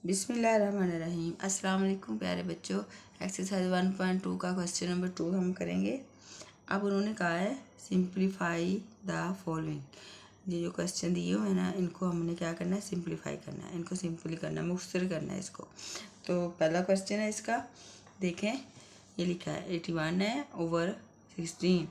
बिस्मिल्लाहिर्रहमानिर्रहीम। अस्सलाम वालेकुम प्यारे बच्चों। एक्सरसाइज 1.2 का क्वेश्चन नंबर 2 हम करेंगे। अब उन्होंने कहा है सिंप्लीफाई द फॉलोइंग। ये जो क्वेश्चन दिए हुए हैं ना, इनको हमने क्या करना है, सिंप्लीफाई करना है, इनको सिंपली करना है, मुख्तसर करना है इसको। तो पहला क्वेश्चन है इसका, देखें ये लिखा है 81 है ओवर 16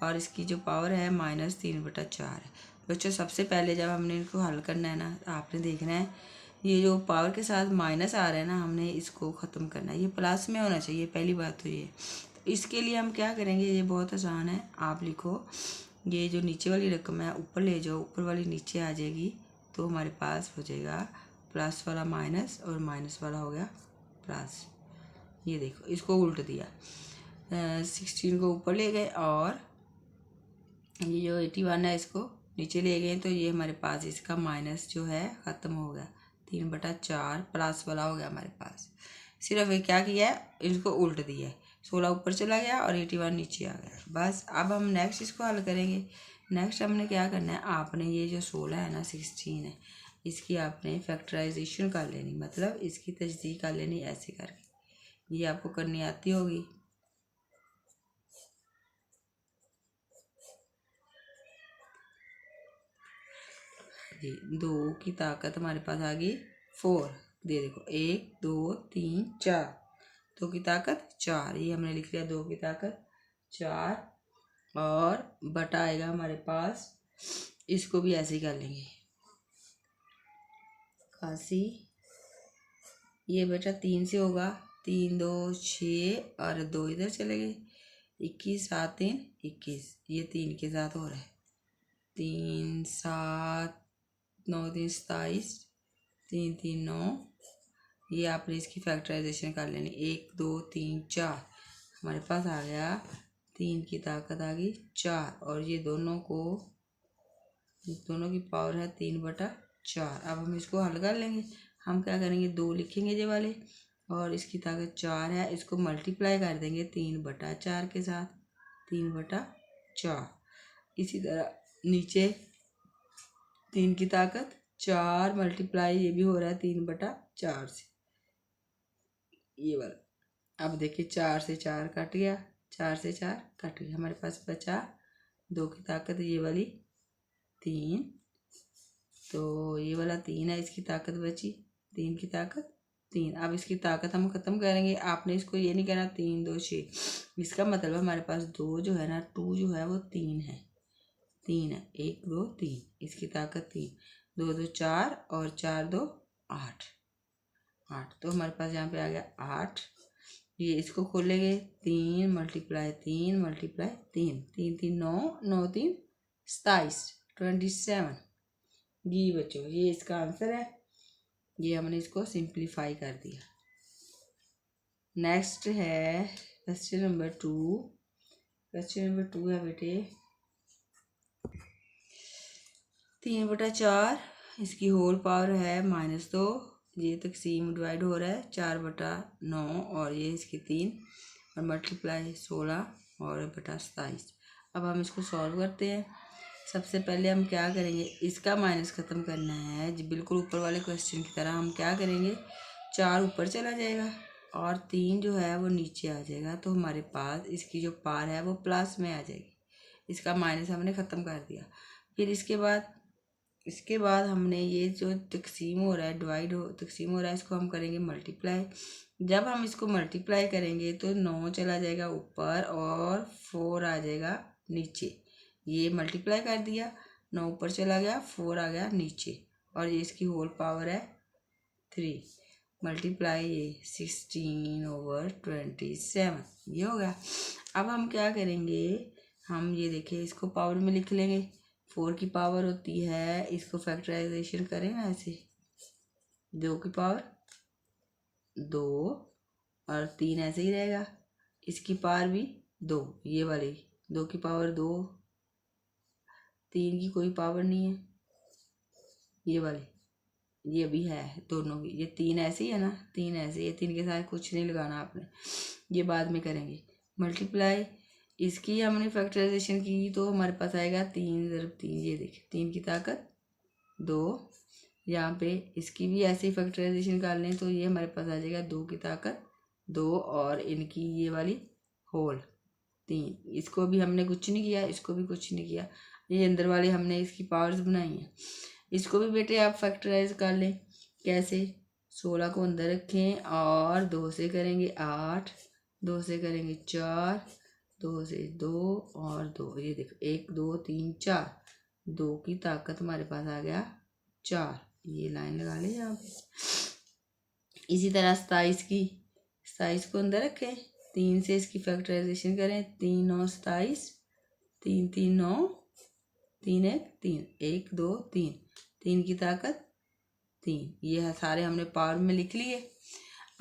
और इसकी जो पावर है -3/4 है। बच्चों सबसे पहले जब हमने इनको हल करना है ना, आपने देखना है ये जो पावर के साथ माइनस आ रहा है ना, हमने इसको ख़त्म करना है। ये प्लस में होना चाहिए, पहली बात तो ये। तो इसके लिए हम क्या करेंगे, ये बहुत आसान है। आप लिखो ये जो नीचे वाली रकम है ऊपर ले जाओ, ऊपर वाली नीचे आ जाएगी, तो हमारे पास हो जाएगा प्लस वाला माइनस और माइनस वाला हो गया प्लस। ये देखो इसको उल्ट दिया, 16 को ऊपर ले गए और ये जो 81 है इसको नीचे ले गए, तो ये हमारे पास इसका माइनस जो है ख़त्म हो गया, 3/4 प्लस वाला हो गया हमारे पास। सिर्फ ये क्या किया है, इसको उल्ट दिया है, 16 ऊपर चला गया और 81 नीचे आ गया। बस अब हम नेक्स्ट इसको हल करेंगे। नेक्स्ट हमने क्या करना है, आपने ये जो 16 है ना, 16 है, इसकी आपने फैक्टराइजेशन कर लेनी, मतलब इसकी तजदीद कर लेनी ऐसे करके। ये आपको करनी आती होगी। जी 2 की ताकत हमारे पास आ गई 4। दे देखो 1 2 3 4, 2 की ताकत 4, ये हमने लिख लिया 2 की ताकत 4 और बटा आएगा हमारे पास, इसको भी ऐसे ही कर लेंगे 81। ये बेटा 3 से होगा, 3 2 6 और 2 इधर चले गए, 21 7 3 21, ये 3 के साथ हो रहा है, 3 7 9 3 27, 3 3 9। ये आपने इसकी फैक्टराइजेशन कर लेनी, 1 2 3 4 हमारे पास आ गया, 3 की ताकत आ गई 4 और ये दोनों की पावर है 3/4। अब हम इसको हल कर लेंगे। हम क्या करेंगे, 2 लिखेंगे ये वाले और इसकी ताकत 4 है, इसको मल्टीप्लाई कर देंगे 3/4 के साथ, 3/4। इसी तरह नीचे 3 की ताकत 4 मल्टीप्लाई ये भी हो रहा है 3/4 से, ये वाला। अब देखिए 4 से 4 कट गया, 4 से 4 कट गया, हमारे पास बचा 2 की ताकत ये वाली 3, तो ये वाला 3 है, इसकी ताकत बची 3 की ताकत 3। अब इसकी ताकत हम ख़त्म करेंगे। आपने इसको ये नहीं कहना 3 2 6, इसका मतलब हमारे पास 2 जो है ना, 2 जो है वो 3 है, 3 है, 1 2 3, इसकी ताकत 3, 2 2 4 और 4 2 8, तो हमारे पास यहाँ पे आ गया 8। ये इसको खोलेंगे, 3 मल्टीप्लाई 3 मल्टीप्लाई 3, 3 3 9 9 3 27, 27। जी बच्चों ये इसका आंसर है। ये हमने इसको सिंप्लीफाई कर दिया। नेक्स्ट है क्वेश्चन नंबर 2। क्वेश्चन नंबर 2 है बेटे 3/4, इसकी होल पावर है -2, ये तकसीम डिवाइड हो रहा है 4/9 और ये इसकी 3 और मल्टीप्लाई 16 और बटा 27। अब हम इसको सॉल्व करते हैं। सबसे पहले हम क्या करेंगे, इसका माइनस ख़त्म करना है जी, बिल्कुल ऊपर वाले क्वेश्चन की तरह। हम क्या करेंगे, 4 ऊपर चला जाएगा और 3 जो है वो नीचे आ जाएगा, तो हमारे पास इसकी जो पावर है वो प्लस में आ जाएगी। इसका माइनस हमने ख़त्म कर दिया। फिर इसके बाद हमने ये जो तकसीम हो रहा है, तकसीम हो रहा है, इसको हम करेंगे मल्टीप्लाई। जब हम इसको मल्टीप्लाई करेंगे तो 9 चला जाएगा ऊपर और 4 आ जाएगा नीचे। ये मल्टीप्लाई कर दिया, 9 ऊपर चला गया, 4 आ गया नीचे और ये इसकी होल पावर है 3 मल्टीप्लाई ये 16/27, ये हो गया। अब हम क्या करेंगे, हम ये देखिए इसको पावर में लिख लेंगे। 4 की पावर होती है, इसको फैक्टराइजेशन करें ना ऐसे, 2 की पावर 2 और 3 ऐसे ही रहेगा, इसकी पावर भी 2, ये वाली 2 की पावर 2, 3 की कोई पावर नहीं है, ये वाली ये भी है दोनों की। ये 3 ऐसे ही है ना, 3 ऐसे, ये 3 के साथ कुछ नहीं लगाना आपने, ये बाद में करेंगे। मल्टीप्लाई इसकी हमने फैक्टराइजेशन की तो हमारे पास आएगा 3 × 3, ये देखिए 3 की ताकत 2 यहाँ पे इसकी भी ऐसे ही फैक्टराइजेशन कर लें तो ये हमारे पास आ जाएगा 2 की ताकत 2 और इनकी ये वाली होल 3। इसको भी हमने कुछ नहीं किया, इसको भी कुछ नहीं किया, ये अंदर वाले हमने इसकी पावर्स बनाई हैं। इसको भी बेटे आप फैक्टराइज कर लें। कैसे? 16 को अंदर रखें और 2 से करेंगे 8, 2 से करेंगे 4, 2 से 2 और 2, ये देखो 1 2 3 4, 2 की ताकत हमारे पास आ गया 4। ये लाइन लगा ले यहाँ पे। इसी तरह 27 को अंदर रखें, 3 से इसकी फैक्टराइजेशन करें, 3 9 27, 3 3 9, 3 1 3, 1 2 3, 3 की ताकत 3। ये सारे हमने पावर में लिख लिए।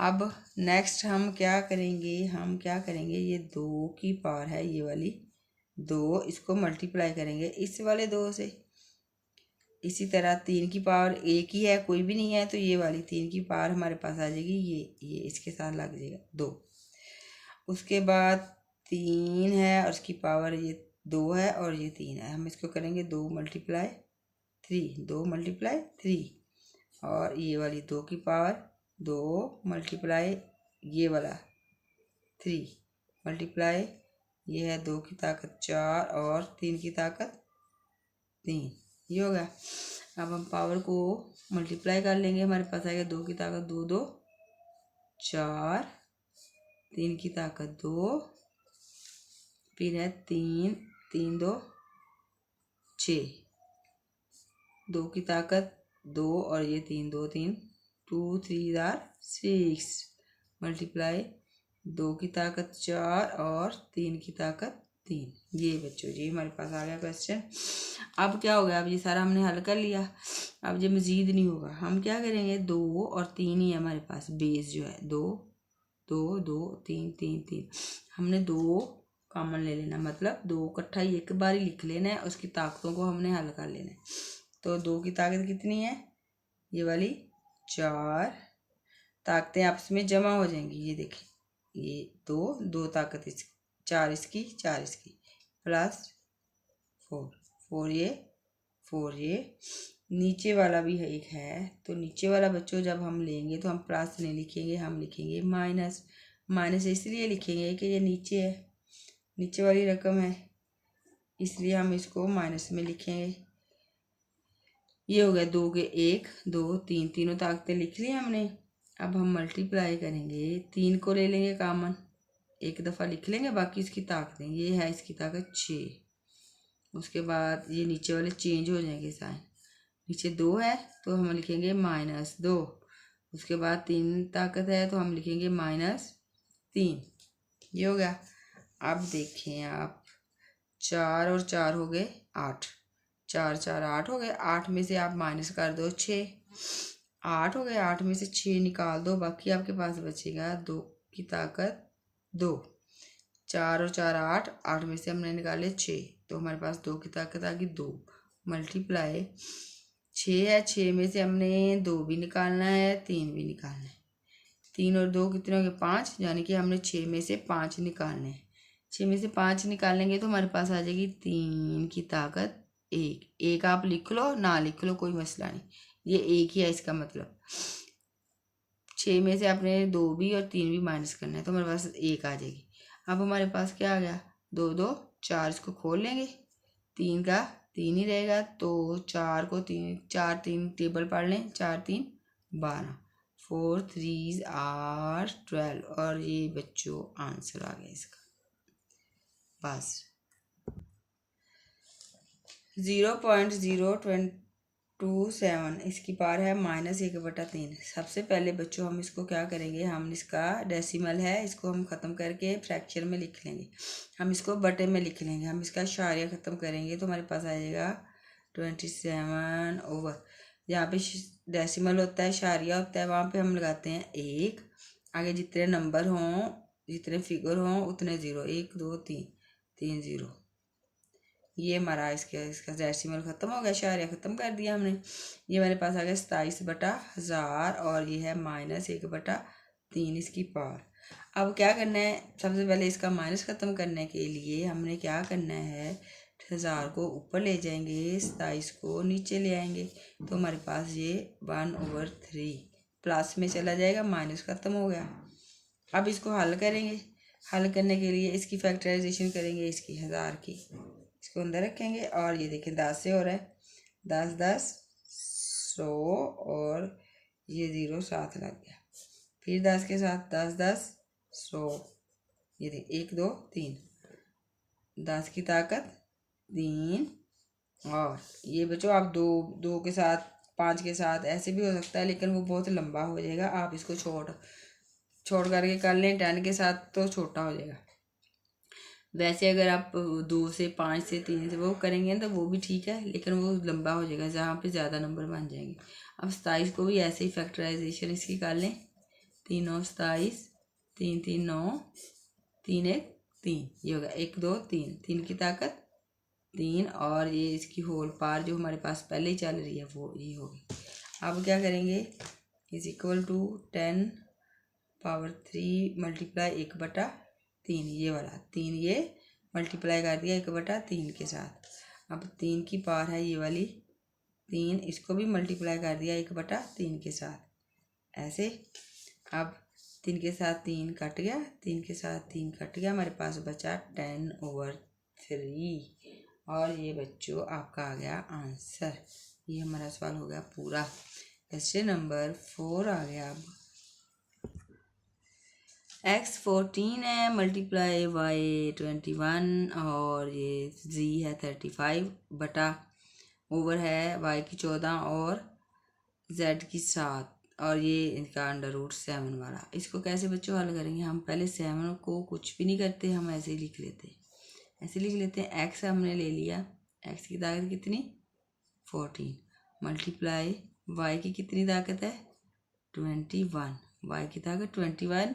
अब नेक्स्ट हम क्या करेंगे, ये 2 की पावर है ये वाली 2, इसको मल्टीप्लाई करेंगे इस वाले 2 से। इसी तरह 3 की पावर एक ही है, कोई भी नहीं है, तो ये वाली 3 की पावर हमारे पास आ जाएगी, ये इसके साथ लग जाएगा 2। उसके बाद 3 है और इसकी पावर ये 2 है और ये 3 है, हम इसको करेंगे 2 मल्टीप्लाई 3, 2 मल्टीप्लाई 3, और ये वाली 2 की पावर 2 मल्टीप्लाई ये वाला 3 मल्टीप्लाई ये है 2 की ताकत 4 और 3 की ताकत 3, ये होगा। अब हम पावर को मल्टीप्लाई कर लेंगे, हमारे पास आएगा 2 की ताकत 2 2 4, 3 की ताकत 2, फिर है 3 3 2 6, 2 की ताकत 2 और ये 3 2 3, 2 3 आर 6 मल्टीप्लाई 2 की ताकत 4 और 3 की ताकत 3। ये बच्चों जी हमारे पास आ गया क्वेश्चन। अब क्या हो गया, अब ये सारा हमने हल कर लिया, अब ये मज़ीद नहीं होगा। हम क्या करेंगे, 2 और 3 ही है हमारे पास, बेस जो है 2 2 2 3 3 3, हमने 2 कॉमन ले लेना, मतलब 2 इकट्ठा ही एक बार ही लिख लेना है, उसकी ताकतों को हमने हल कर लेना है। तो 2 की ताकत कितनी है, ये वाली 4, ताकतें आपस में जमा हो जाएंगी, ये देखें, ये 2 ताकत इसकी 4 इसकी 4 इसकी प्लस 4 4 ये 4 ये, नीचे वाला भी एक है, तो नीचे वाला बच्चों जब हम लेंगे तो हम प्लस नहीं लिखेंगे, हम लिखेंगे माइनस। माइनस इसलिए लिखेंगे कि ये नीचे है, नीचे वाली रकम है, इसलिए हम इसको माइनस में लिखेंगे। ये हो गया 2 के 1 2 3, तीनों ताकतें लिख ली हमने। अब हम मल्टीप्लाई करेंगे, 3 को ले लेंगे कामन, एक दफ़ा लिख लेंगे, बाकी इसकी ताकतें, ये है इसकी ताकत 6। उसके बाद ये नीचे वाले चेंज हो जाएंगे साइन, नीचे 2 है तो हम लिखेंगे -2, उसके बाद 3 ताकत है तो हम लिखेंगे -3, ये हो गया। अब देखें आप, 4 और 4 हो गए 8, 4 4 8 हो गए, 8 में से आप माइनस कर दो 6, 8 हो गए, 8 में से 6 निकाल दो, बाकी आपके पास बचेगा 2 की ताकत 2। 4 और 4 8, 8 में से हमने निकाले 6, तो हमारे पास 2 की ताकत आ गई 2 मल्टीप्लाई 6 है, 6 में से हमने 2 भी निकालना है 3 भी निकालना है, 3 और 2 कितने हो गए 5, यानी कि हमने 6 में से 5 निकालने हैं। 6 में से 5 निकालेंगे तो हमारे पास आ जाएगी 3 की ताकत 1। 1 आप लिख लो ना लिख लो कोई मसला नहीं, ये 1 ही है, इसका मतलब 6 में से आपने 2 भी और 3 भी माइनस करना है, तो हमारे पास 1 आ जाएगी। अब हमारे पास क्या आ गया, 2 2 4, इसको खोल लेंगे, 3 का 3 ही रहेगा, तो 4 को 3 4 3 टेबल पढ़ लें, 4 3 12, 4 3 8 12, और ये बच्चों आंसर आ गया इसका। बस 0.027 इसकी पावर है -1/3। सबसे पहले बच्चों हम इसको क्या करेंगे, हम इसका डेसिमल है, इसको हम ख़त्म करके फ्रैक्शन में लिख लेंगे, हम इसको बटे में लिख लेंगे, हम इसका इशारिया ख़त्म करेंगे तो हमारे पास आ जाएगा 27/, जहाँ पे डेसिमल होता है इशारिया होता है वहाँ पे हम लगाते हैं 1, आगे जितने नंबर हों जितने फिगर हों उतने 0, 1 2 3 3 0, ये हमारा इसका डेसिमल ख़त्म हो गया, इशारिया ख़त्म कर दिया हमने। ये हमारे पास आ गया 27/1000 और ये है -1/3 इसकी पावर। अब क्या करना है, सबसे पहले इसका माइनस ख़त्म करने के लिए हमने क्या करना है, 1000 को ऊपर ले जाएंगे, 27 को नीचे ले आएंगे, तो हमारे पास ये 1/3 प्लस में चला जाएगा, माइनस ख़त्म हो गया। अब इसको हल करेंगे। हल करने के लिए इसकी फैक्टराइजेशन करेंगे, इसकी 1000 की, इसको अंदर रखेंगे और ये देखें 10 से हो रहा है, 10 10 100 और ये 0 साथ लग गया। फिर 10 के साथ 10 10 100, ये देख 1 2 3, 10 की ताकत 3। और ये बच्चों आप 2 के साथ 5 के साथ ऐसे भी हो सकता है, लेकिन वो बहुत लंबा हो जाएगा, आप इसको छोड़ करके कर लें। 10 के साथ तो छोटा हो जाएगा। वैसे अगर आप 2 से 5 से 3 से वो करेंगे तो वो भी ठीक है, लेकिन वो लंबा हो जाएगा, जहाँ पे ज़्यादा नंबर बन जाएंगे। अब 27 को भी ऐसे ही फैक्टराइजेशन इसकी कर लें। 3 9 27, 3 3 9, 3 1 3, ये होगा 1 2 3, 3 की ताकत 3, और ये इसकी होल पार जो हमारे पास पहले ही चल रही है वो ये होगी। अब क्या करेंगे, is equal to 10 power 3 multiply 1/3, ये वाला 3 ये मल्टीप्लाई कर दिया 1/3 के साथ। अब 3 की पावर है ये वाली 3, इसको भी मल्टीप्लाई कर दिया 1/3 के साथ, ऐसे। अब 3 के साथ 3 कट गया, 3 के साथ 3 कट गया, हमारे पास बचा 10/3, और ये बच्चों आपका आ गया आंसर। ये हमारा सवाल हो गया पूरा। क्वेश्चन नंबर 4 आ गया। अब x 14 है, मल्टीप्लाई y 21, और ये z है 35 बटा ओवर है y की 14 और z की 7, और ये इनका √7 वाला। इसको कैसे बच्चों हल करेंगे, हम पहले 7 को कुछ भी नहीं करते, हम ऐसे ही लिख लेते हैं, ऐसे लिख लेते हैं। x हमने ले लिया, x की ताकत कितनी 14, मल्टीप्लाई y की कितनी ताकत है 21, y की ताकत 21,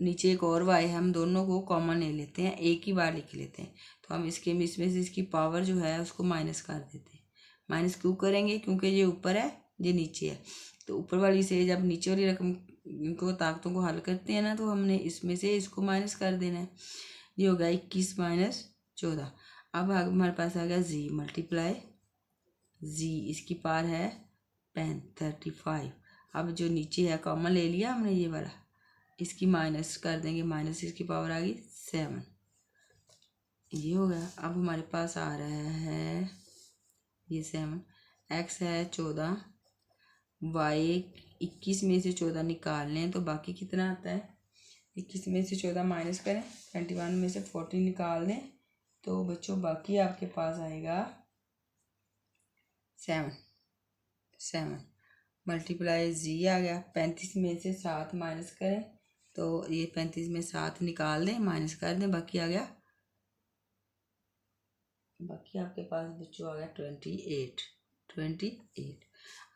नीचे एक और y है, हम दोनों को कॉमन ले लेते हैं, एक ही बार लिख लेते हैं। तो हम इसमें से इसकी पावर जो है उसको माइनस कर देते हैं। माइनस क्यों करेंगे, क्योंकि ये ऊपर है ये नीचे है, तो ऊपर वाली से जब नीचे वाली रकम इनको ताकतों को हल करते हैं ना, तो हमने इसमें से इसको माइनस कर देना है। ये होगा 21 - 14। अब हमारे पास आ गया z मल्टीप्लाई z, इसकी पावर है 35। अब जो नीचे है कॉमन ले लिया हमने ये वाला, इसकी माइनस कर देंगे, माइनस इसकी पावर आ गई 7, ये हो गया। अब हमारे पास आ रहा है ये 7, x है 14, y 21 में से 14 निकाल लें तो बाकी कितना आता है, 21 में से 14 माइनस करें, 21 में से 14 निकाल दें, तो बच्चों बाकी आपके पास आएगा 7 मल्टीप्लाई z आ गया। 35 में से 7 माइनस करें तो ये 35 में 7 निकाल दें, माइनस कर दें, बाकी आ गया, बाकी आपके पास बच्चों आ गया 28।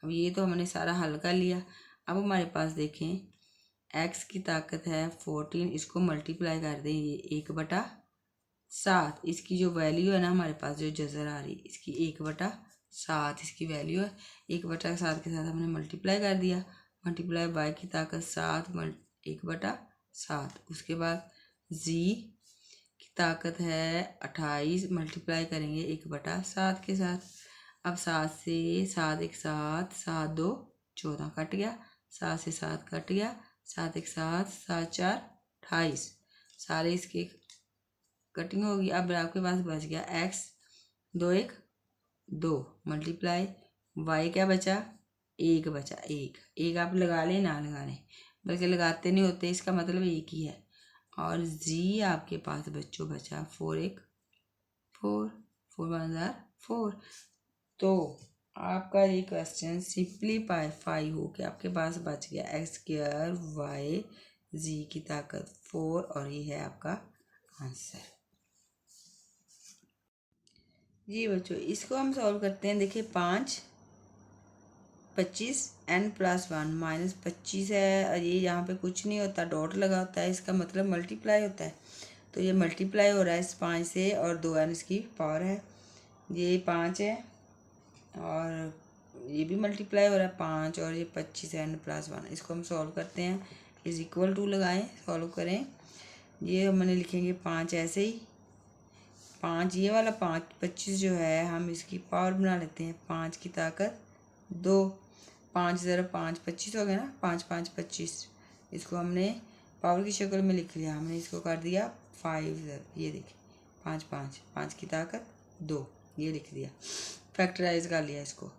अब ये तो हमने सारा हल कर लिया। अब हमारे पास देखें x की ताकत है 14, इसको मल्टीप्लाई कर दें, ये 1/7, इसकी जो वैल्यू है ना हमारे पास जो जजर आ रही, इसकी 1/7 इसकी वैल्यू है। 1/7 के साथ हमने मल्टीप्लाई कर दिया, मल्टीप्लाई y की ताकत 7 1/7, उसके बाद z की ताकत है 28, मल्टीप्लाई करेंगे 1/7 के साथ। अब 7 से 7 एक साथ, 7 2 14 कट गया, 7 से 7 कट गया, 7 एक साथ, 7 4 28, सारे इसके कटिंग होगी। अब आपके पास बच गया x 2 1 2 मल्टीप्लाई y क्या बचा 1 बचा, एक आप लगा लें ना लगा लें, बल्कि लगाते नहीं होते, इसका मतलब एक ही है। और z आपके पास बच्चों बचा 4 1 4 4 1 4। तो आपका ये क्वेश्चन सिंप्लीफाई हो के आपके पास बच गया x² y z की ताकत 4, और ये है आपका आंसर। जी बच्चों इसको हम सॉल्व करते हैं। देखिए 5 25 n+1 -25 है, और ये यहाँ पे कुछ नहीं होता, डॉट लगा होता है, इसका मतलब मल्टीप्लाई होता है, तो ये मल्टीप्लाई हो रहा है इस 5 से, और 2n इसकी पावर है, ये 5 है, और ये भी मल्टीप्लाई हो रहा है 5, और ये 25 n+1। इसको हम सॉल्व करते हैं, इज इक्वल टू लगाएं, सॉल्व करें। ये हमने लिखेंगे 5 ऐसे ही, 5 ये वाला 5 25 जो है हम इसकी पावर बना लेते हैं 5 की ताकत 2। 5 ज़रा 5 25 हो गया ना, 5 5 25। इसको हमने पावर की शक्ल में लिख लिया, हमने इसको कर दिया 5। ये देखिए 5 5 5 की ताकत 2 ये लिख दिया, फैक्टराइज कर लिया इसको।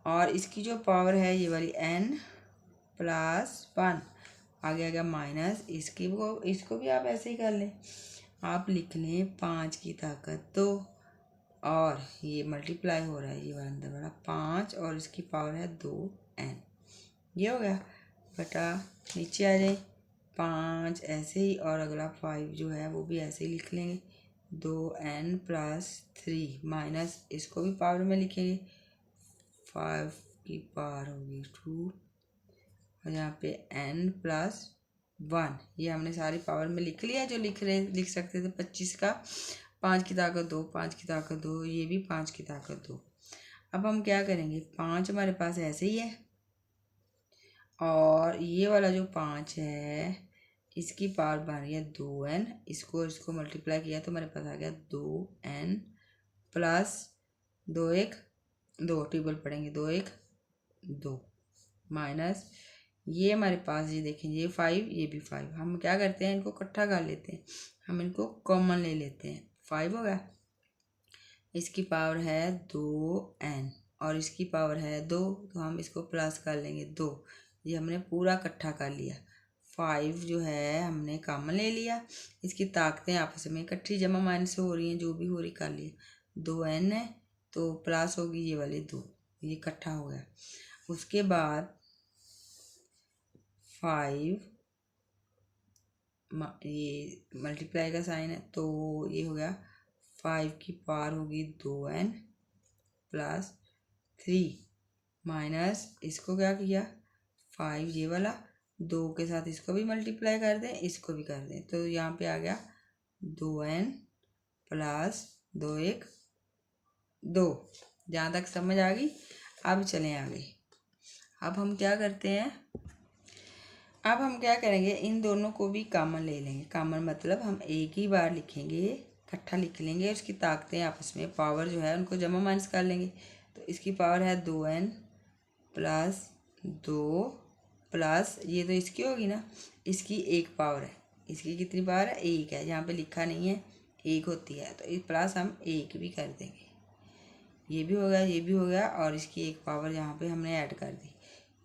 और इसकी जो पावर है ये वाली n+1 आगे आ गया माइनस इसको भी आप ऐसे ही कर लें। आप लिख लें 5 की ताकत 2 और ये मल्टीप्लाई हो रहा है ये वाला अंदर वाला 5 और इसकी पावर है 2n। ये हो गया बटा नीचे आ जाए 5 ऐसे ही, और अगला 5 जो है वो भी ऐसे ही लिख लेंगे 2n+3 माइनस इसको भी पावर में लिखेंगे 5 की पावर होगी 2 और यहाँ पे n+1 ये हमने सारी पावर में लिख लिया जो लिख सकते थे 25 का। 5 की ताकत 2 5 की ताकत 2 ये भी 5 की ताकत 2। अब हम क्या करेंगे 5 हमारे पास ऐसे ही है और ये वाला जो 5 है इसकी पावर बन रही है 2n, इसको मल्टीप्लाई किया तो हमारे पास आ गया 2n+2 1 2 टेबल पढ़ेंगे 2 1 2 माइनस ये हमारे पास ये देखें ये 5 ये भी 5। हम क्या करते हैं इनको इकट्ठा कर लेते हैं, हम इनको कॉमन ले लेते हैं 5 हो गया। इसकी पावर है 2n और इसकी पावर है 2 तो हम इसको प्लस कर लेंगे 2। ये हमने पूरा इकट्ठा कर लिया। 5 जो है हमने कॉमन ले लिया, इसकी ताकतें आपस में इकट्ठी जमा माइनस हो रही हैं जो भी हो रही कर लिया। 2n है तो प्लस होगी ये वाले 2, ये इकट्ठा हो गया। उसके बाद 5 ये मल्टीप्लाई का साइन है तो ये हो गया 5 की पावर होगी 2n+3 माइनस इसको क्या किया 5 ये वाला 2 के साथ इसको भी मल्टीप्लाई कर दें इसको भी कर दें तो यहाँ पे आ गया 2n+2 1 2। जहाँ तक समझ आ गई। अब चलें आगे। अब हम क्या करते हैं, अब हम क्या करेंगे इन दोनों को भी कॉमन ले लेंगे। कॉमन मतलब हम एक ही बार लिखेंगे इकट्ठा लिख लेंगे, उसकी ताकतें आपस में पावर जो है उनको जमा माइनस कर लेंगे। तो इसकी पावर है 2n+2 प्लस ये तो इसकी होगी ना, इसकी एक पावर है, इसकी कितनी पावर है 1 है, यहाँ पे लिखा नहीं है 1 होती है तो इस प्लस हम 1 भी कर देंगे। ये भी हो गया ये भी हो गया और इसकी एक पावर यहाँ पे हमने ऐड कर दी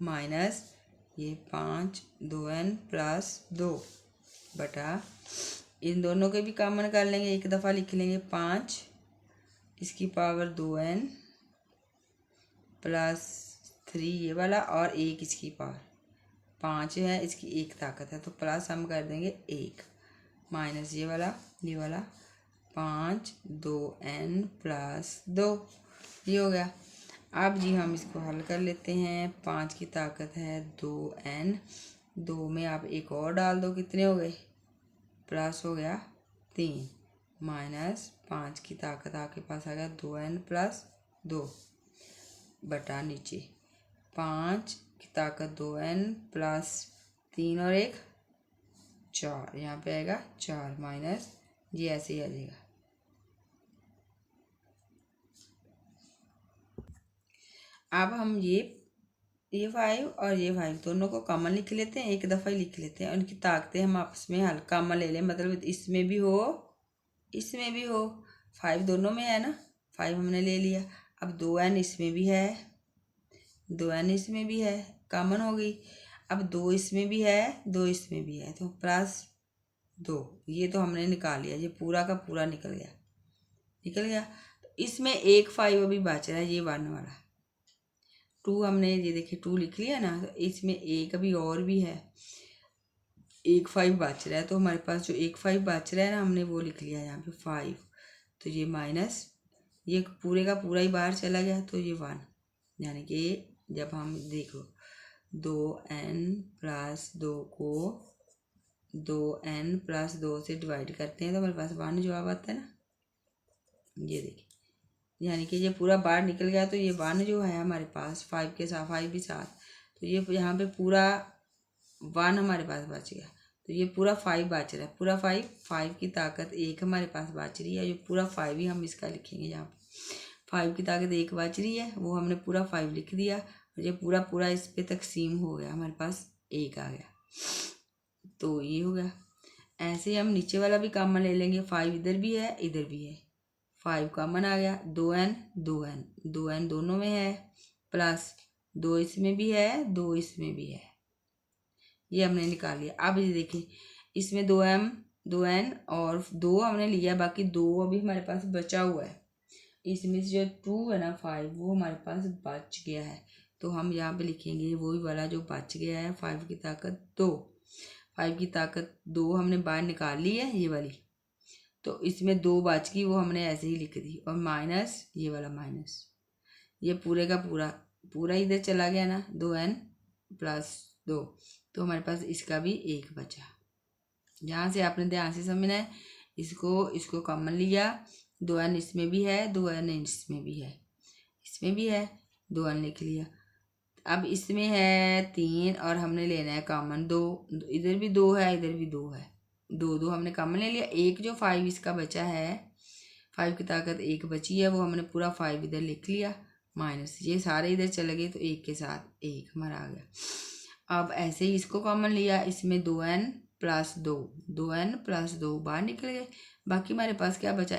माइनस ये 5 2n+2 बटा इन दोनों के भी कॉमन कर लेंगे एक दफ़ा लिख लेंगे 5 इसकी पावर 2n+3 ये वाला और 1 इसकी पावर 5 है, इसकी एक ताकत है तो प्लस हम कर देंगे 1 माइनस ये वाला 5 2n+2 ये हो गया। अब जी हम इसको हल कर लेते हैं। 5 की ताकत है 2n, 2 में आप एक और डाल दो कितने हो गए प्लस हो गया 3 माइनस 5 की ताकत आपके पास आ गया 2n+2 बटा नीचे 5 की ताकत 2n+3 और 1 4 यहाँ पे आएगा 4 माइनस ये ऐसे ही आ जाएगा। अब हम ये 5 और ये 5 दोनों को कॉमन लिख लेते हैं, एक दफ़ा ही लिख लेते हैं। उनकी ताकतें हम आपस में हल कॉमन ले लें, मतलब इसमें भी हो इसमें भी हो। 5 दोनों में है ना, 5 हमने ले लिया। अब 2n इसमें भी है 2n इसमें भी है, कॉमन हो गई। अब 2 इसमें भी है 2 इसमें भी है तो +2 ये तो हमने निकाल लिया, ये पूरा का पूरा निकल गया। तो इसमें एक 5 अभी बच रहा है ये 1 वाला 2 हमने ये देखिए 2 लिख लिया ना, तो इसमें एक अभी और भी है, एक 5 बच रहा है। तो हमारे पास जो एक 5 बच रहा है ना हमने वो लिख लिया यहाँ पे 5, तो ये माइनस ये पूरे का पूरा ही बाहर चला गया तो ये 1, यानी कि जब हम देखो 2n+2 को 2n+2 से डिवाइड करते हैं तो हमारे पास 1 जवाब आता है ना, ये देखिए, यानी कि ये पूरा बाहर निकल गया तो ये 1 जो है हमारे पास 5 के साथ 5 भी साथ, तो ये यहाँ पे पूरा 1 हमारे पास बच गया। तो ये पूरा 5 बच रहा है, पूरा 5 की ताकत 1 हमारे पास बच रही है, ये पूरा 5 ही हम इसका लिखेंगे यहाँ पे। 5 की ताकत 1 बच रही है, वो हमने पूरा 5 लिख दिया और ये पूरा इस पे तकसीम हो गया, हमारे पास 1 आ गया। तो ये हो गया। ऐसे ही हम नीचे वाला भी कॉमन ले लेंगे, 5 इधर भी है इधर भी है, 5 कॉमन आ गया, 2n दोनों में है, प्लस 2 इसमें भी है 2 इसमें भी है, ये हमने निकाल लिया। अब ये देखिए इसमें 2n और 2 हमने लिया, बाकी 2 अभी हमारे पास बचा हुआ है। इसमें से जो 2 है ना 5 वो हमारे पास बच गया है, तो हम यहाँ पे लिखेंगे वही वाला जो बच गया है, 5 की ताकत 2। 5 की ताकत 2 हमने बाहर निकाल ली है ये वाली, तो इसमें 2 बच गई, वो हमने ऐसे ही लिख दी, और माइनस ये वाला माइनस, ये पूरे का पूरा इधर चला गया ना, 2n प्लस 2, तो हमारे पास इसका भी 1 बचा। यहाँ से आपने ध्यान से समझना है, इसको कॉमन लिया, 2n इसमें भी है 2n इसमें भी है, इसमें भी है 2n लिख लिया। अब इसमें है 3 और हमने लेना है कॉमन 2, इधर भी 2 है इधर भी 2 है, 2 हमने कॉमन ले लिया। एक जो 5 इसका बचा है, 5 की ताकत 1 बची है, वो हमने पूरा 5 इधर लिख लिया, माइनस ये सारे इधर चले गए, तो 1 के साथ 1 हमारा आ गया। अब ऐसे ही इसको कॉमन लिया, इसमें 2n प्लस 2 बाहर निकल गए, बाकी हमारे पास क्या बचा,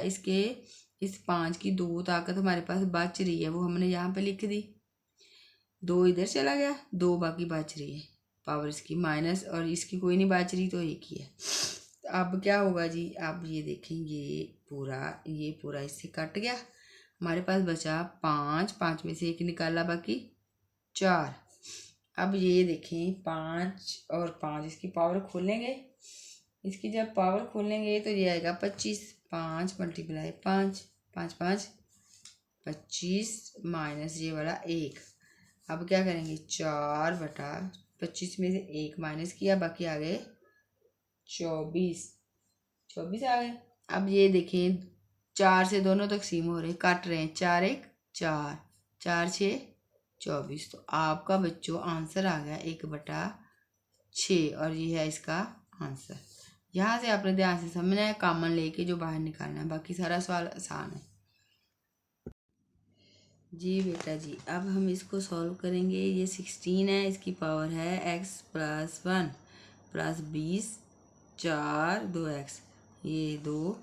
इस 5 की 2 ताकत हमारे पास बच रही है, वो हमने यहाँ पे लिख दी, 2 इधर चला गया, 2 बाकी बच रही है, पावर इसकी माइनस, और इसकी कोई नहीं बच रही तो 1 ही है। तो अब क्या होगा जी, अब ये देखेंगे ये पूरा इससे कट गया, हमारे पास बचा 5 में से 1 निकाला, बाकी 4। अब ये देखें 5 और 5 इसकी पावर खोलेंगे, इसकी जब पावर खोलेंगे तो ये आएगा 25, 5 मल्टीप्लाई 5, 5 25 माइनस ये वाला 1। अब क्या करेंगे, 4/25 में से 1 माइनस किया, बाकी आ गए 24 आ गए। अब ये देखें 4 से दोनों तकसीम हो रहे, काट रहे हैं, 4 1 4, 4 6 24, तो आपका बच्चों आंसर आ गया 1/6, और ये है इसका आंसर। यहाँ से आपने ध्यान से समझना है, कॉमन लेके जो बाहर निकालना है, बाकी सारा सवाल आसान है जी बेटा जी। अब हम इसको सॉल्व करेंगे, ये 16 है, इसकी पावर है x प्लस 1 प्लस 20 4 2x, ये 2,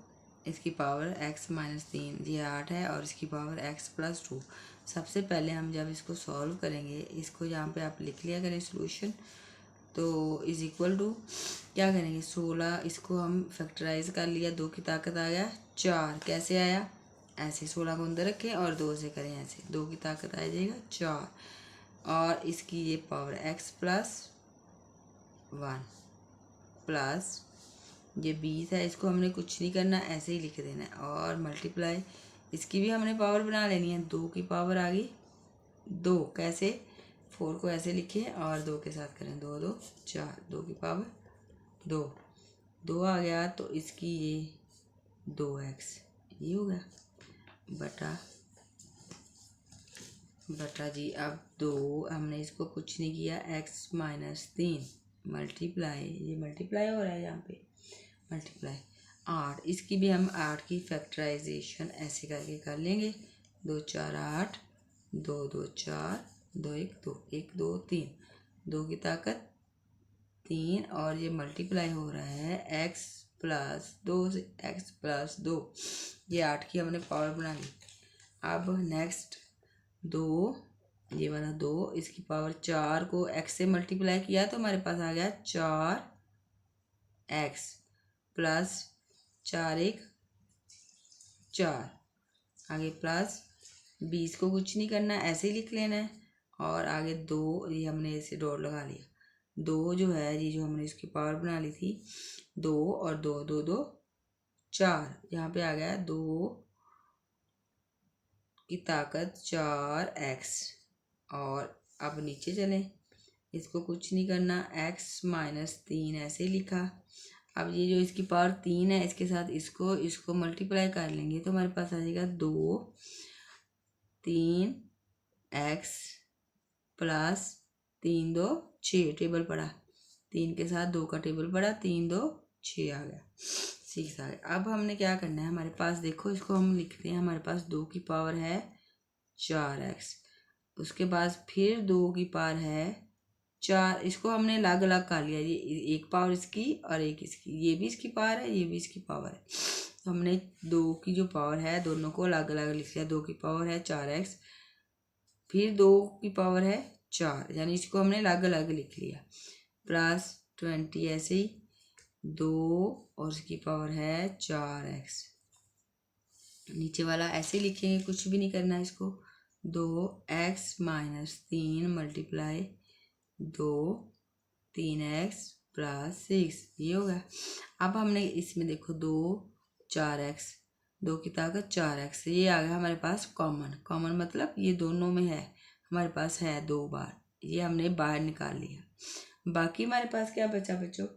इसकी पावर x माइनस 3, ये 8 है, और इसकी पावर x प्लस 2। सबसे पहले हम जब इसको सॉल्व करेंगे, इसको यहाँ पे आप लिख लिया करें सोल्यूशन, तो इज इक्वल टू क्या करेंगे, 16 इसको हम फैक्टराइज कर लिया, 2 की ताकत आ गया 4, कैसे आया, ऐसे 16 को अंदर रखें और 2 से करें ऐसे, 2 की ताकत आ जाएगा 4, और इसकी ये पावर x प्लस 1 प्लस ये 20 है, इसको हमने कुछ नहीं करना, ऐसे ही लिख देना है, और मल्टीप्लाई इसकी भी हमने पावर बना लेनी है, 2 की पावर आ गई 2, कैसे, 4 को ऐसे लिखे और 2 के साथ करें, 2 2 4, 2 की पावर 2 आ गया, तो इसकी ये 2x ये हो गया बटा जी। अब 2 हमने इसको कुछ नहीं किया, x माइनस 3 मल्टीप्लाई, ये मल्टीप्लाई हो रहा है यहाँ पे, मल्टीप्लाई 8, इसकी भी हम 8 की फैक्टराइजेशन ऐसे करके कर लेंगे, 2 4 8, 2 2 4, 2 1 2, 1 2 3, 2 की ताकत 3, और ये मल्टीप्लाई हो रहा है x प्लस 2 से, x प्लस 2, ये 8 की हमने पावर बना ली। अब नेक्स्ट 2, ये वाला 2, इसकी पावर 4 को x से मल्टीप्लाई किया, तो हमारे पास आ गया 4x प्लस 4 1 4, आगे प्लस 20 को कुछ नहीं करना, ऐसे ही लिख लेना है, और आगे 2, ये हमने ऐसे डॉट लगा लिया, 2 जो है ये जो हमने इसकी पावर बना ली थी 2 और 2 2 2 4, यहाँ पे आ गया 2 की ताकत 4x, और अब नीचे चलें, इसको कुछ नहीं करना, x माइनस 3 ऐसे लिखा। अब ये जो इसकी पावर 3 है, इसके साथ इसको मल्टीप्लाई कर लेंगे, तो हमारे पास आ जाएगा 2 3x प्लस 3 2 6, टेबल पड़ा 3 के साथ 2 का टेबल बढ़ा, 3 2 6 आ गया, 6 आ गया। अब हमने क्या करना है, हमारे पास देखो इसको हम लिखते हैं, हमारे पास 2 की पावर है 4x, उसके बाद फिर 2 की पावर है 4, इसको हमने अलग अलग कर लिया, ये एक पावर इसकी और एक इसकी, ये भी इसकी पावर है, ये भी इसकी पावर है। तो हमने 2 की जो पावर है दोनों को अलग अलग लिख लिया। 2 की पावर है 4x, फिर 2 की पावर है 4, यानी इसको हमने अलग अलग लिख लिया, प्लस 20 ऐसे ही 2 और उसकी पावर है 4x। नीचे वाला ऐसे लिखेंगे, कुछ भी नहीं करना है इसको। 2x minus 3 multiply 2 3x plus 6, ये होगा। अब हमने इसमें देखो 2 4x, 2 की ताकत 4x, ये आ गया हमारे पास कॉमन। कॉमन मतलब ये दोनों में है, हमारे पास है 2 बार, ये हमने बाहर निकाल लिया। बाकी हमारे पास क्या बचा बच्चों,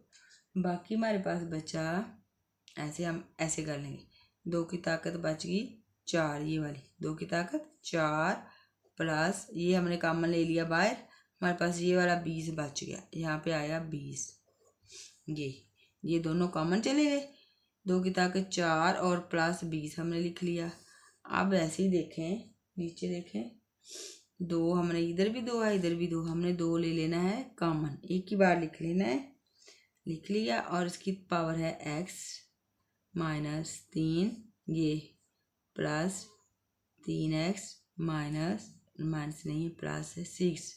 बाकी हमारे पास बचा, ऐसे हम ऐसे कर लेंगे, 2 की ताकत बच गई 4, ये वाली 2 की ताकत 4 प्लस ये हमने कॉमन ले लिया बाहर, हमारे पास ये वाला 20 बच गया, यहाँ पे आया 20, ये दोनों कॉमन चले गए। 2 की ताकत 4 और प्लस 20 हमने लिख लिया। अब ऐसे ही देखें, नीचे देखें, 2 हमने इधर भी 2 है, इधर भी 2, हमने 2 ले लेना है कॉमन, एक ही बार लिख लेना है, लिख लिया। और इसकी पावर है x माइनस 3, ये प्लस 3x माइनस नहीं प्लस है 6,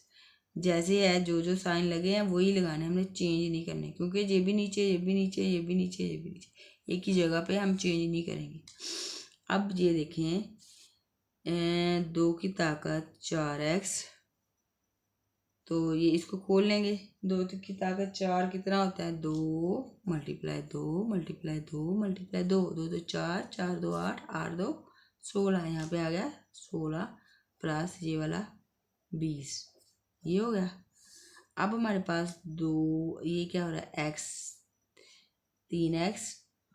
जैसे है जो जो साइन लगे हैं वही लगाने, हमने चेंज नहीं करने, क्योंकि ये भी नीचे ये भी नीचे ये भी नीचे ये भी नीचे, एक ही जगह पे हम चेंज नहीं करेंगे। अब ये देखें, 2 की ताकत 4x, तो ये इसको खोल लेंगे, 2 की ताकत 4 कितना होता है, 2 मल्टीप्लाई 2 मल्टीप्लाई 2 मल्टीप्लाई 2, 2 2 4, 4 2 8, 8 2 16, यहाँ पे आ गया 16 प्लस ये वाला 20, ये हो गया। अब हमारे पास 2, ये क्या हो रहा है x,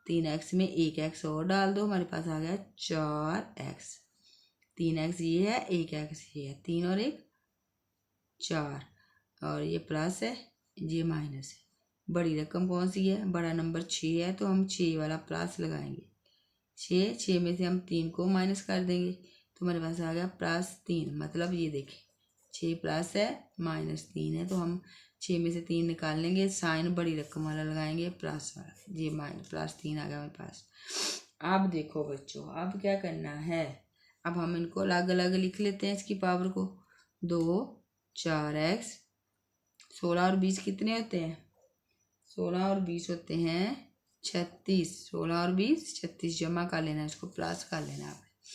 3x में 1x और डाल दो, हमारे पास आ गया 4x, 3x ये है, 1x ये है, 3 और 1 4, और ये प्लस है ये माइनस है। बड़ी रकम कौन सी है, बड़ा नंबर 6 है, तो हम 6 वाला प्लस लगाएंगे, 6 में से हम 3 को माइनस कर देंगे, तो हमारे पास आ गया प्लस 3, मतलब ये देखें 6 प्लस है माइनस 3 है, तो हम 6 में से 3 निकाल लेंगे, साइन बड़ी रकम वाला लगाएंगे प्लस वाला, ये माइनस प्लस 3 आ गया हमारे पास। अब देखो बच्चों, अब क्या करना है, अब हम इनको अलग अलग लिख लेते हैं, इसकी पावर को। 2 4x, 16 और 20 कितने होते हैं, 16 और 20 होते हैं 36, 16 और 20 36, जमा कर लेना, इसको प्लस कर लेना, आपने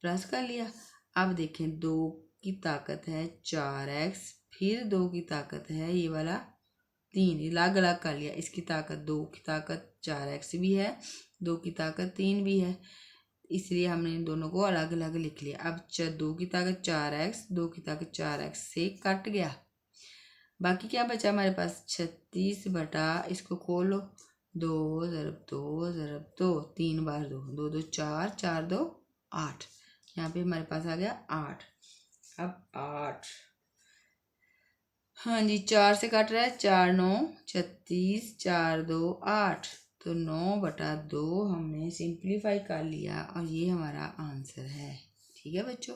प्लस कर लिया। अब देखें 2 की ताकत है 4x, फिर 2 की ताकत है ये वाला 3, अलग अलग कर लिया, इसकी ताकत 2 की ताकत 4x भी है, 2 की ताकत 3 भी है, इसलिए हमने इन दोनों को अलग अलग लिख लिया। अब 2 की ताकत 4x, 2 की ताकत 4x से कट गया, बाकी क्या बचा हमारे पास 36 बटा, इसको खोलो, 2 ज़रब 2 ज़रब 2, 3 बार 2, 2 2 4, 4 2 8, यहाँ पे हमारे पास आ गया 8। अब 8, हाँ जी 4 से काट रहा है, 4 9 36, 4 2 8, तो 9 बटा 2 हमने सिंप्लीफाई कर लिया, और ये हमारा आंसर है। ठीक है बच्चों,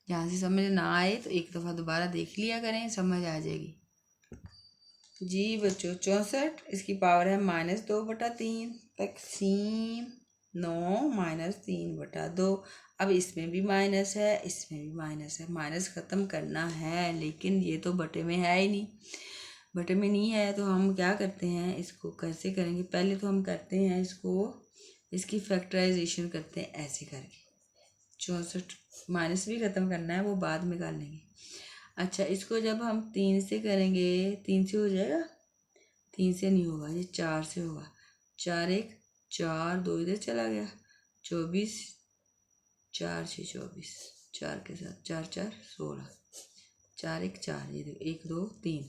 जहाँ से समझ ना आए तो एक दफ़ा दोबारा देख लिया करें, समझ आ जाएगी। जी बच्चों 64, इसकी पावर है -2 बटा 3, तकसीम 9 -3 बटा 2। अब इसमें भी माइनस है, इसमें भी माइनस है, माइनस ख़त्म करना है, लेकिन ये तो बटे में है ही नहीं, बटे में नहीं है, तो हम क्या करते हैं, इसको कैसे करेंगे, पहले तो हम करते हैं इसको, इसकी फैक्टराइजेशन करते हैं ऐसे करके, 64 माइनस भी ख़त्म करना है, वो बाद में कर लेंगे। अच्छा, इसको जब हम 3 से करेंगे, 3 से हो जाएगा, 3 से नहीं होगा, ये 4 से होगा, 4 1 4, 2 इधर चला गया, 24, 4 6 24, 4 के साथ 4 4 16, 4 1 4, ये देखो 1 2 3,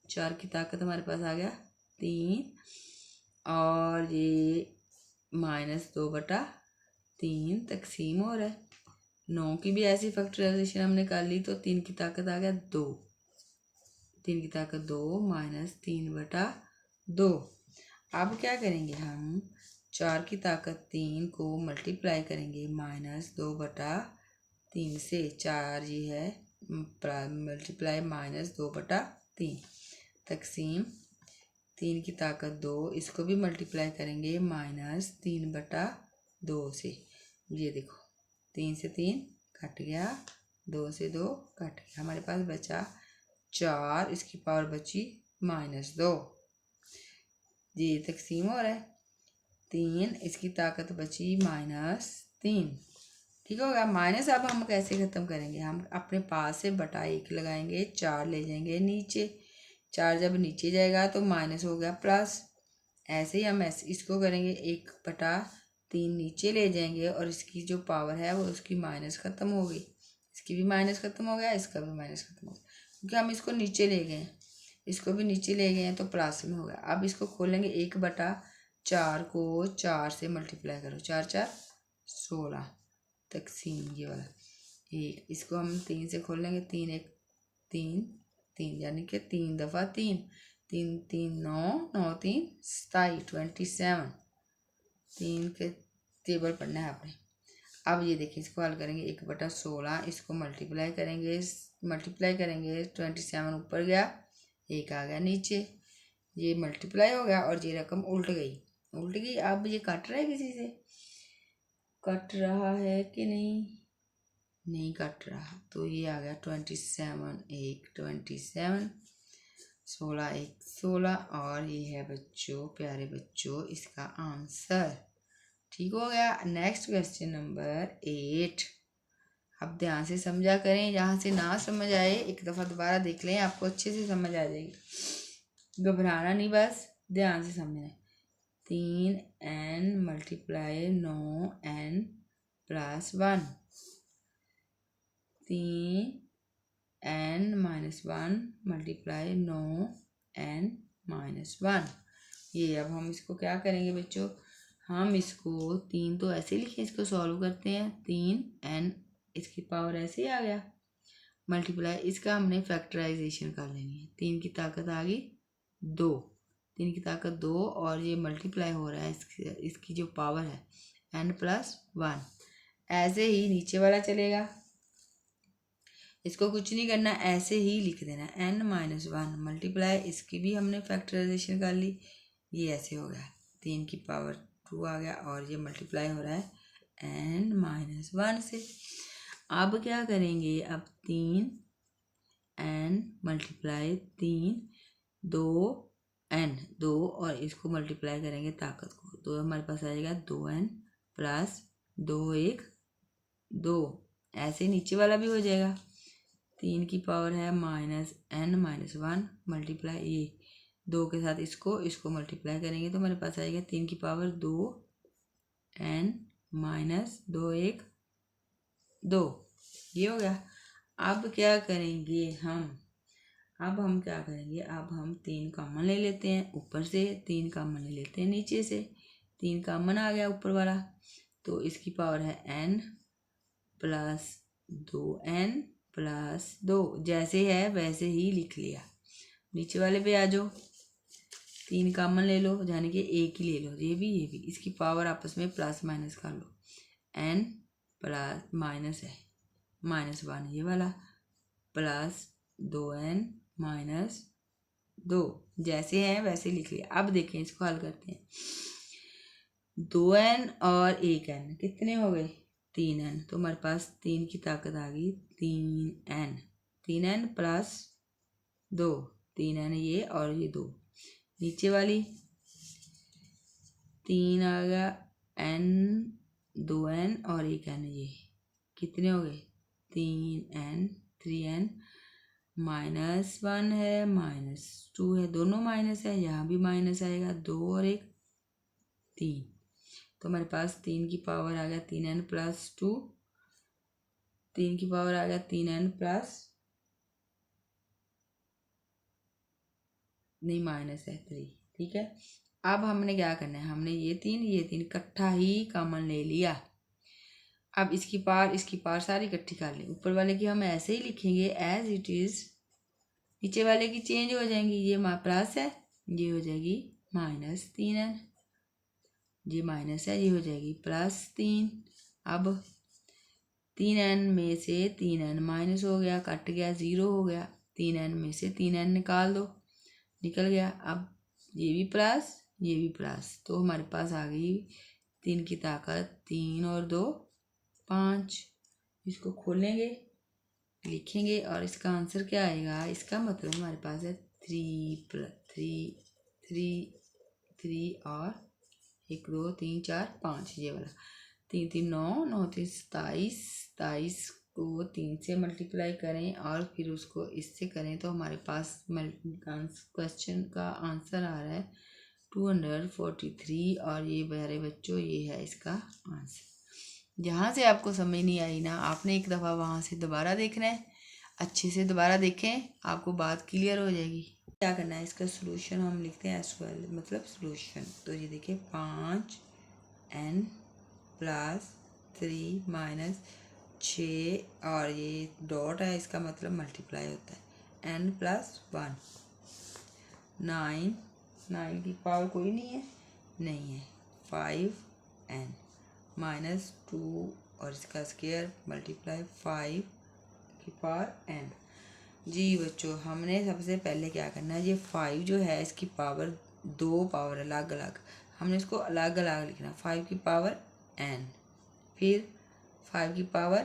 4 की ताकत हमारे पास आ गया 3, और ये -2 बटा 3 तकसीम हो रहा है। 9 की भी ऐसी फैक्टराइजेशन हमने कर ली, तो 3 की ताकत आ गया 2, 3 की ताकत 2 -3 बटा 2। अब क्या करेंगे हम 4 की ताकत 3 को मल्टीप्लाई करेंगे -2/3 से। 4 ये है मल्टीप्लाई -2/3 तकसीम 3 की ताकत 2, इसको भी मल्टीप्लाई करेंगे -3/2 से। ये देखो 3 से 3 कट गया, 2 से 2 कट गया, हमारे पास बचा 4, इसकी पावर बची -2। ये तकसीम हो रहा है 3, इसकी ताकत बची -3। ठीक हो गया। माइनस अब हम कैसे ख़त्म करेंगे, हम अपने पास से बटा 1 लगाएंगे, 4 ले जाएंगे नीचे, 4 जब नीचे जाएगा तो माइनस हो गया प्लस। ऐसे ही हम इसको करेंगे 1/3 नीचे ले जाएंगे और इसकी जो पावर है वो उसकी माइनस ख़त्म हो गई, इसकी भी माइनस ख़त्म हो गया, इसका भी माइनस ख़त्म हो गया, क्योंकि हम इसको नीचे ले गए हैं, इसको भी नीचे ले गए हैं तो प्लस में हो गया। अब इसको खोलेंगे 1/4 को 4 से मल्टीप्लाई करो, 4 4 16 तकसीम ये वाला 1। इसको हम 3 से खोल लेंगे, 3 1 3 3 यानी कि 3 दफ़ा 3, 3 3 9 9 3 27 3 के टेबल पढ़ना है आपने। अब ये देखिए इसको हल करेंगे 1/16, इसको मल्टीप्लाई करेंगे 27 ऊपर गया, 1 आ गया नीचे, ये मल्टीप्लाई हो गया और ये रकम उल्ट गई। अब ये कट रहा है, किसी से कट रहा है कि नहीं कट रहा, तो ये आ गया 27 1 27, 16 1 16 और ये है बच्चों, प्यारे बच्चों, इसका आंसर। ठीक हो गया। Next question number 8। अब ध्यान से समझा करें, जहाँ से ना समझ आए एक दफ़ा दोबारा देख लें, आपको अच्छे से समझ आ जाएगी, घबराना नहीं, बस ध्यान से समझना है। 3n multiply 9n plus 1, 3n - 1 multiply 9n - 1। ये अब हम इसको क्या करेंगे बच्चों, हम इसको 3 तो ऐसे लिखें, इसको सॉल्व करते हैं, 3n इसकी पावर ऐसे ही आ गया मल्टीप्लाई, इसका हमने फैक्टराइजेशन कर लेनी है। 3 की ताकत आ गई 2, 3 की ताकत 2 और ये मल्टीप्लाई हो रहा है, इसकी जो पावर है n + 1। ऐसे ही नीचे वाला चलेगा, इसको कुछ नहीं करना, ऐसे ही लिख देना n - 1 मल्टीप्लाई, इसकी भी हमने फैक्टराइजेशन कर ली, ये ऐसे हो गया 3 की पावर 2 आ गया और ये मल्टीप्लाई हो रहा है n - 1 से। अब क्या करेंगे, अब 3n मल्टीप्लाई 3 2n 2 और इसको मल्टीप्लाई करेंगे ताकत को, तो हमारे पास आ जाएगा 2n + 2 1 2, ऐसे नीचे वाला भी हो जाएगा। 3 की पावर है -n - 1 मल्टीप्लाई ये 2 के साथ इसको मल्टीप्लाई करेंगे तो हमारे पास आएगा 3 की पावर 2n - 2 1 2, ये हो गया। अब क्या करेंगे हम, अब हम 3 कॉमन ले लेते हैं ऊपर से, 3 कॉमन ले लेते हैं नीचे से, 3 कॉमन आ गया ऊपर वाला, तो इसकी पावर है n + 2n + 2, जैसे है वैसे ही लिख लिया। नीचे वाले पे आ जाओ, 3 कॉमन ले लो, यानी कि एक ही ले लो, ये भी, इसकी पावर आपस में प्लस माइनस कर लो, n प्लस माइनस है -1 ये वाला प्लस 2n - 2, जैसे है वैसे लिख लिया। अब देखें इसको हल करते हैं, 2n और 1n कितने हो गए 3n, तो हमारे पास 3 की ताकत आ गई 3n + 2, 3n ये और ये 2, नीचे वाली 3 आ गया n 2n और 1n, ये कितने हो गए 3n 3n -1 है -2 है, दोनों माइनस है, यहाँ भी माइनस आएगा, 2 और 1 3, तो हमारे पास 3 की पावर आ गया 3n + 2, 3 की पावर आ गया 3n प्लस नहीं माइनस है 3। ठीक है। अब हमने क्या करना है, हमने ये 3 इकट्ठा ही कॉमन ले लिया। अब इसकी पार सारी इकट्ठी कर ली, ऊपर वाले की हम ऐसे ही लिखेंगे एज इट इज़, नीचे वाले की चेंज हो जाएंगी, ये प्लस है ये हो जाएगी माइनस 3n, ये माइनस है, ये हो जाएगी +3। अब 3n में से 3n माइनस हो गया, कट गया, 0 हो गया। 3n में से 3n निकाल दो, निकल गया। अब ये भी प्लस, ये भी प्लस, तो हमारे पास आ गई 3 की ताकत 3 और 2 5। इसको खोलेंगे, लिखेंगे और इसका आंसर क्या आएगा? इसका मतलब हमारे पास है 3 और 1 2 3 4 5, ये वाला 3 3 9 9 3 27, 27 को 3 से मल्टीप्लाई करें और फिर उसको इससे करें तो हमारे पास क्वेश्चन का आंसर आ रहा है 243। और ये प्यारे बच्चों, ये है इसका आंसर। जहाँ से आपको समझ नहीं आई ना, आपने एक दफ़ा वहाँ से दोबारा देखना है, अच्छे से दोबारा देखें, आपको बात क्लियर हो जाएगी। क्या करना है, इसका सोल्यूशन हम लिखते हैं एस वेल, मतलब सोल्यूशन। तो ये देखिए 5n + 3 - 6 और ये डॉट है, इसका मतलब मल्टीप्लाई होता है n + 1 9, 9 की पावर कोई नहीं है, नहीं है, 5n -2 और इसका स्क्वायर मल्टीप्लाई 5 की पावर n। जी बच्चों, हमने सबसे पहले क्या करना है, ये 5 जो है इसकी पावर 2 पावर अलग अलग, हमने इसको अलग अलग लिखना। 5 की पावर n, फिर 5 की पावर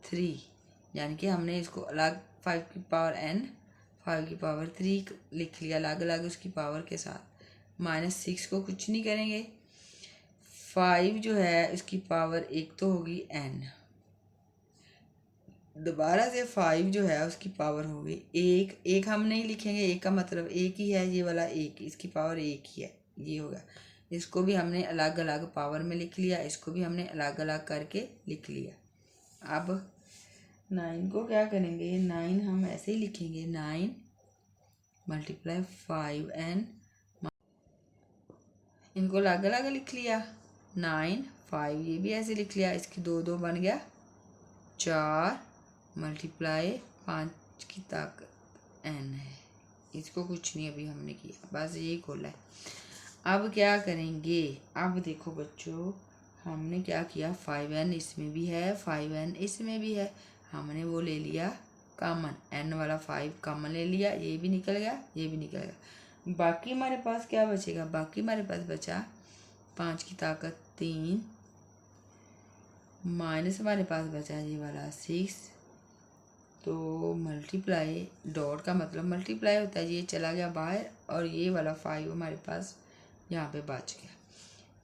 3, यानी कि हमने इसको अलग 5 की पावर n 5 की पावर 3 लिख लिया अलग अलग उसकी पावर के साथ। -6 को कुछ नहीं करेंगे। 5 जो है उसकी पावर 1 तो होगी n, दोबारा से 5 जो है उसकी पावर होगी 1। 1 हम नहीं लिखेंगे, 1 का मतलब 1 ही है, ये वाला 1, इसकी पावर 1 ही है, ये होगा। इसको भी हमने अलग अलग पावर में लिख लिया, इसको भी हमने अलग अलग करके लिख लिया। अब 9 को क्या करेंगे, 9 हम ऐसे ही लिखेंगे, 9 × 5n, इनको अलग अलग लिख लिया। 9 5 ये भी ऐसे लिख लिया, इसकी 2 2 बन गया 4 × 5 की ताकत n है। इसको कुछ नहीं अभी हमने किया, बस यही खोला है। अब क्या करेंगे, अब देखो बच्चों, हमने क्या किया, 5n इसमें भी है, 5n इसमें भी है, हमने वो ले लिया कॉमन, n वाला 5 कॉमन ले लिया, ये भी निकल गया, ये भी निकल गया। बाकी हमारे पास क्या बचेगा, बाकी हमारे पास बचा 5 की ताकत 3 माइनस हमारे पास बचा ये वाला 6, तो मल्टीप्लाई, डॉट का मतलब मल्टीप्लाई होता है, ये चला गया बाहर और ये वाला 5 हमारे पास यहाँ पे बच गया।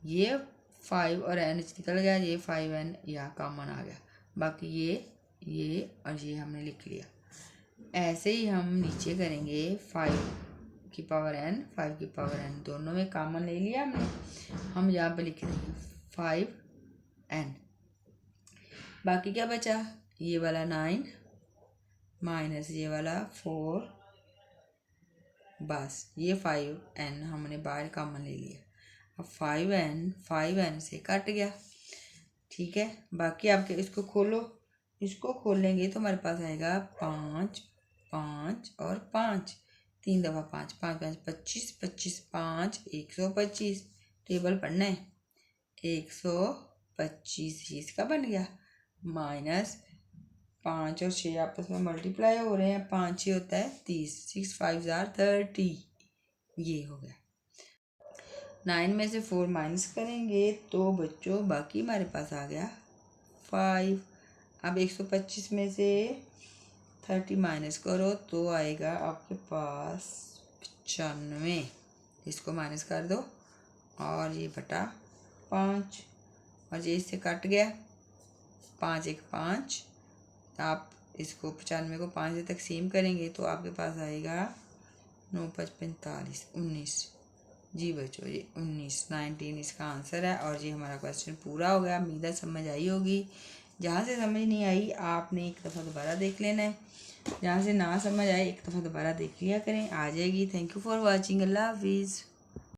ये 5 और n निकल गया, ये 5n यहाँ कॉमन आ गया, बाकी ये और ये हमने लिख लिया। ऐसे ही हम नीचे करेंगे, 5 की पावर n 5 की पावर n दोनों में कॉमन ले लिया हमने, हम यहाँ पे लिख देंगे 5n। बाकी क्या बचा, ये वाला 9 माइनस ये वाला 4, बस ये 5n हमने बाहर कॉमन ले लिया। अब 5n से कट गया, ठीक है। बाकी आपके इसको खोलो, इसको खोलेंगे तो हमारे पास आएगा 5 5 और 5, 3 दफ़ा 5 5 5 25 25 5 125, टेबल पढ़ना है, 125 इसका बन गया। माइनस 5 और 6 आपस में मल्टीप्लाई हो रहे हैं, 5 6 होता है 30, 6 5 30, ये हो गया। 9 में से 4 माइनस करेंगे तो बच्चों बाकी हमारे पास आ गया 5। अब 125 में से 30 माइनस करो तो आएगा आपके पास 95, इसको माइनस कर दो और ये बटा 5 और ये इससे कट गया, 5 1 5, आप इसको 95 को 5 से तकसीम करेंगे तो आपके पास आएगा 9 5 45 19। जी बच्चों, ये 19 इसका आंसर है और ये हमारा क्वेश्चन पूरा हो गया। उम्मीद है समझ आई होगी। जहाँ से समझ नहीं आई आपने एक दफ़ा दोबारा देख लेना है, जहाँ से ना समझ आए एक दफ़ा दोबारा देख लिया करें, आ जाएगी। Thank you for watching. अल्लाह हाफिज़।